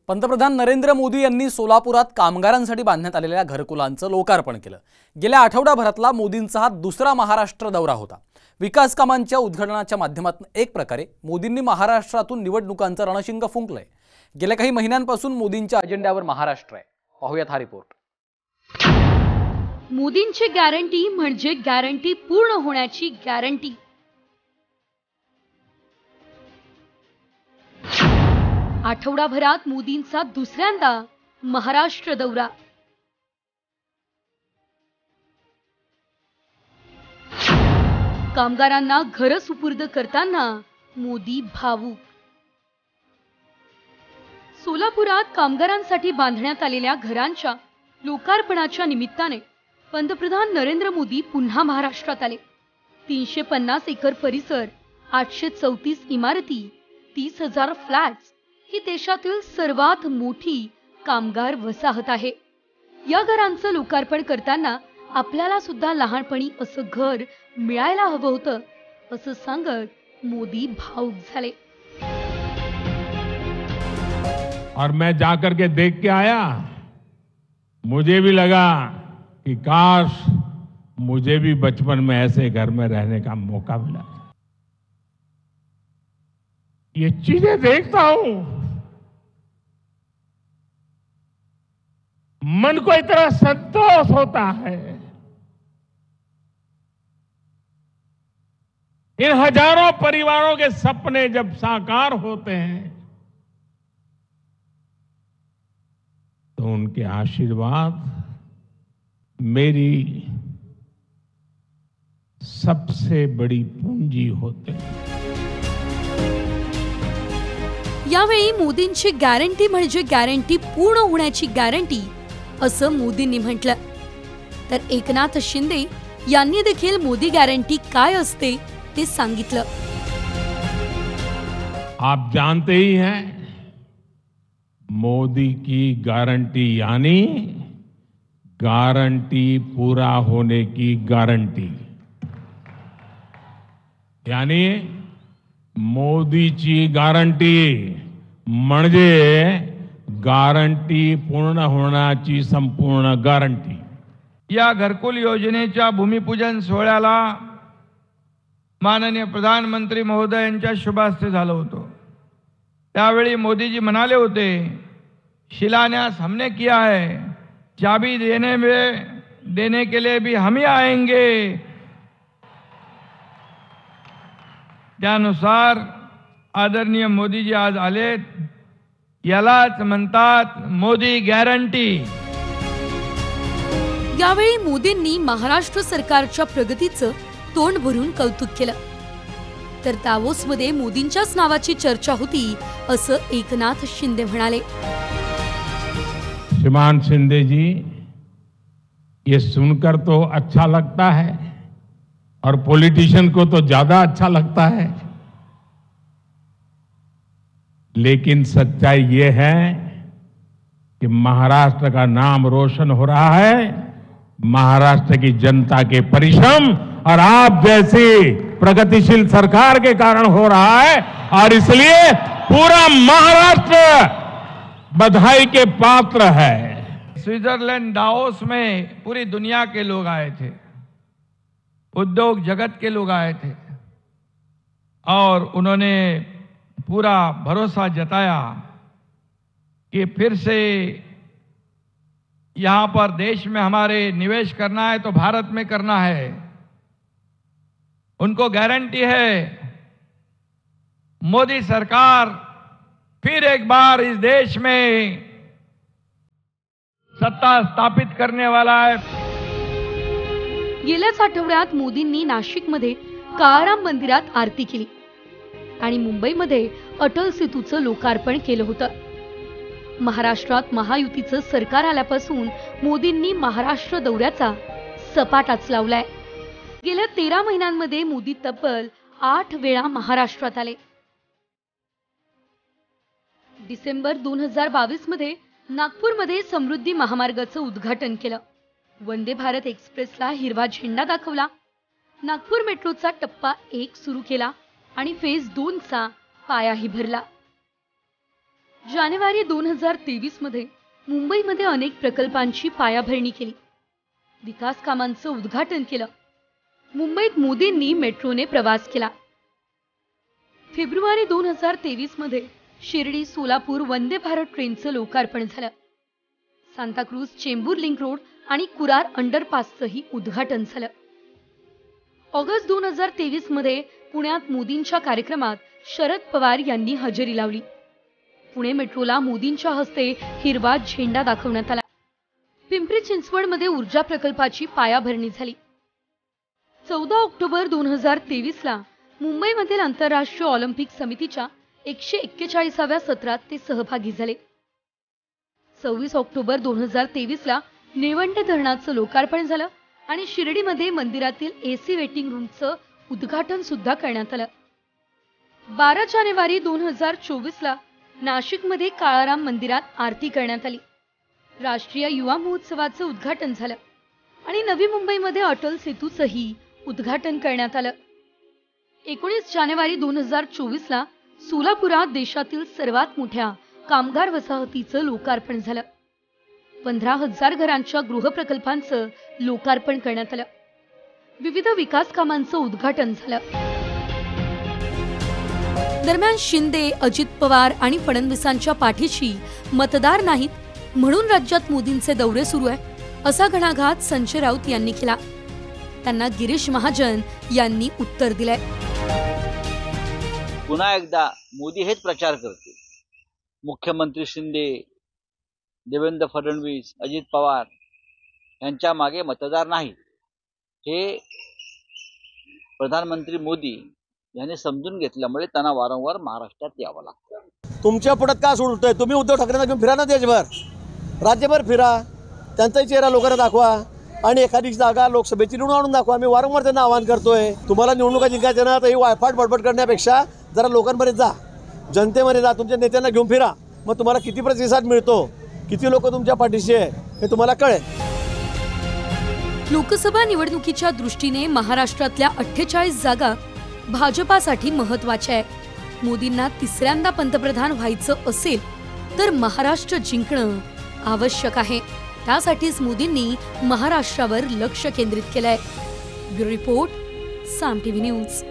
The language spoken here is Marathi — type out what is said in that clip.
पंतप्रधान नरेंद्र मोदी यांनी सोलापुरात कामगारांसाठी बांधण्यात आलेल्या घरकुलांचं लोकार्पण केलं। गेल्या आठवडाभरातला मोदींचा हा दुसरा महाराष्ट्र दौरा होता। विकास कामांच्या उद्घाटनाच्या माध्यमातून एक प्रकारे मोदींनी महाराष्ट्रातून निवडणुकांचं रणशिंग फुंकलंय। गेल्या काही महिन्यांपासून मोदींच्या अजेंड्यावर महाराष्ट्र आहे। पाहूयात हा रिपोर्ट। मोदींची गॅरंटी म्हणजे गॅरंटी पूर्ण होण्याची गॅरंटी। आठवडाभरात मोदींचा दुसऱ्यांदा महाराष्ट्र दौरा। कामगारांना घर सुपूर्द करताना मोदी भावूक। सोलापुरात कामगारांसाठी बांधण्यात आलेल्या घरांच्या लोकार्पणाच्या निमित्ताने पंतप्रधान नरेंद्र मोदी पुन्हा महाराष्ट्रात आले। 350 एकर परिसर, 834 इमारती, 30,000 फ्लॅट्स ही देशातील सर्वात मोठी कामगार वसाहत आहे। या घरांचं लोकार्पण करताना आपल्याला सुद्धा लहानपणी असं घर मिळायला हवं होतं असं सांगत मोदी भावुक झाले। और मैं जाकर के देख के आया, मुझे भी लगा कि काश मुझे भी बचपन में ऐसे घर में रहने का मौका मिला। ये चीजें देखता हूं, मन को इतना संतोष होता है। इन हजारों परिवारों के सपने जब साकार होते हैं तो उनके आशीर्वाद मेरी सबसे बड़ी पूंजी होते हैं। यावेळी मोदींची गॅरंटी म्हणजे गॅरंटी पूर्ण होण्याची गॅरंटी असं मोदींनी म्हटलं। तर एकनाथ शिंदे यांनी देखील मोदी गॅरंटी काय असते ते सांगितलं। आप जानते ही हैं, मोदी की गारंटी यानी गारंटी पूरा होने की गारंटी। यानी मोदीची गारंटी म्हणजे गारंटी पूर्ण होण्याची संपूर्ण गारंटी। या घरकुल योजनेच्या भूमिपूजन सोहळ्याला माननीय प्रधानमंत्री महोदयांच्या शुभास्ते झालं होतं। त्यावेळी मोदीजी म्हणाले होते, शिलान्यास हमने किया है, चाबी देने के लिए भी हम ही आएंगे। त्यानुसार आदरणीय मोदीजी आज आलेत। यालाच म्हणतात मोदी गॅरंटी। यावेळी मोदींनी महाराष्ट्र सरकारच्या प्रगतीचं तोंड भरून कौतुक केलं। तर दावोसमध्ये मोदींच्याच नावाची चर्चा होती असं एकनाथ शिंदे म्हणाले। श्रीमान शिंदे जी, ये सुनकर तो अच्छा लगता है और पॉलिटिशियन को तो ज्यादा अच्छा लगता है, लेकिन सच्चाई ये है कि महाराष्ट्र का नाम रोशन हो रहा है महाराष्ट्र की जनता के परिश्रम और आप जैसी प्रगतिशील सरकार के कारण हो रहा है। और इसलिए पूरा महाराष्ट्र बधाई के पात्र है। स्विट्जरलैंड दावोस में पूरी दुनिया के लोग आए थे, उद्योग जगत के लोग आए थे और उन्होंने पूरा भरोसा जताया कि फिर से यहां पर देश में हमारे निवेश करना है तो भारत में करना है। उनको गारंटी है मोदी सरकार फिर एक बार इस देश में सत्ता स्थापित करने वाला है। गेल्याच आठवड्यात मोदींनी नाशिकमध्ये काळाराम मंदिरात आरती केली आणि मुंबईमध्ये अटल सेतूचं लोकार्पण केलं होतं। महाराष्ट्रात महायुतीचं सरकार आल्यापासून मोदींनी महाराष्ट्र दौऱ्याचा सपाटाच लावलाय। गेल्या 13 महिन्यांमध्ये मोदी तब्बल 8 वेळा महाराष्ट्रात आले। डिसेंबर 2022 मध्ये नागपूरमध्ये समृद्धी महामार्गाचं उद्घाटन केलं। वंदे भारत एक्सप्रेसला हिरवा झेंडा दाखवला। नागपूर मेट्रोचा टप्पा 1 सुरू केला आणि फेज 2 चा पायाही भरला। जानेवारी 2023 मध्ये मुंबईमध्ये अनेक प्रकल्पांची पायाभरणी केली, विकास कामांचं उद्घाटन केलं. मुंबईत मोदींनी मेट्रोने प्रवास केला. फेब्रुवारी 2023 मध्ये शिर्डी सोलापूर वंदे भारत ट्रेनचं लोकार्पण झालं. सांताक्रूज चेंबूर लिंक रोड आणि कुरार अंडरपासचंही उद्घाटन झालं. ऑगस्ट 2023 मध्ये पुण्यात मोदींच्या कार्यक्रमात शरद पवार यांनी हजेरी लावली. पुणे मेट्रोला मोदींच्या हस्ते हिरवा झेंडा दाखवण्यात आला. पिंपरी चिंचवडमध्ये ऊर्जा प्रकल्पाची पायाभरणी झाली. 14 ऑक्टोबर 2023 ला मुंबईमधील आंतरराष्ट्रीय ऑलिम्पिक समितीच्या 141व्या सत्रात ते सहभागी झाले. 26 ऑक्टोबर 2023 ला निळवंडे धरणाचं लोकार्पण झालं आणि शिर्डीमध्ये मंदिरातील एसी वेटिंग रूमचं उद्घाटन सुद्धा करण्यात आलं. 12 जानेवारी 2024 ला नाशिकमध्ये काळाराम मंदिरात आरती करण्यात आली. राष्ट्रीय युवा महोत्सवाचं उद्घाटन झालं आणि नवी मुंबईमध्ये अटल सेतूचंही उद्घाटन करण्यात आलं. 19 जानेवारी 2024 ला सोलापुरात देशातील सर्वात मोठ्या कामगार वसाहतीचं लोकार्पण झालं. 15,000 घरांच्या गृहप्रकल्पांचं लोकार्पण करण्यात आलं. विविध विकास कामांचं उद्घाटन झालं. दरम्यान शिंदे, अजित पवार आणि फडणवीसांच्या पाठीशी मतदार नाहीत म्हणून राज्यात मोदींचे दौरे सुरू आहे असा घणाघात संजय राऊत यांनी केला. त्यांना गिरीश महाजन यांनी उत्तर दिलंय. पुन्हा एकदा मोदी हेच प्रचार करतील. मुख्यमंत्री शिंदे, देवेंद्र फडणवीस, अजित पवार यांच्या मागे मतदार नाही हे प्रधानमंत्री मोदी यांनी समजून घेतल्यामुळे त्यांना वारंवार महाराष्ट्रात यावं लागतं. तुमच्या पुढे का सोडतोय? तुम्ही उद्धव ठाकरेंना घेऊन फिरा ना, देशभर राज्यभर फिरा, त्यांचाही चेहरा लोकांना दाखवा आणि एखादी जागा लोकसभेची निवडून आणून दाखवा. मी वारंवार त्यांना आवाहन करतोय, तुम्हाला निवडणुका जिंकायच्या ना तर ही वायफाट बडबड करण्यापेक्षा जरा लोकांमध्ये जा, जनतेमध्ये जा, तुमच्या नेत्यांना घेऊन फिरा. मग तुम्हाला किती प्रतिसाद मिळतो, किती लोक तुमच्या पाठीशी आहे हे तुम्हाला कळेल. लोकसभा निवडणुकीच्या दृष्टीने महाराष्ट्रातल्या 48 जागा भाजपासाठी महत्त्वाच्या आहेत. मोदींना तिसऱ्यांदा पंतप्रधान व्हायचं असेल तर महाराष्ट्र जिंकणं आवश्यक आहे. त्यासाठीच मोदींनी महाराष्ट्रावर लक्ष केंद्रित केलंय. ब्युरो रिपोर्ट, साम टीव्ही न्यूज.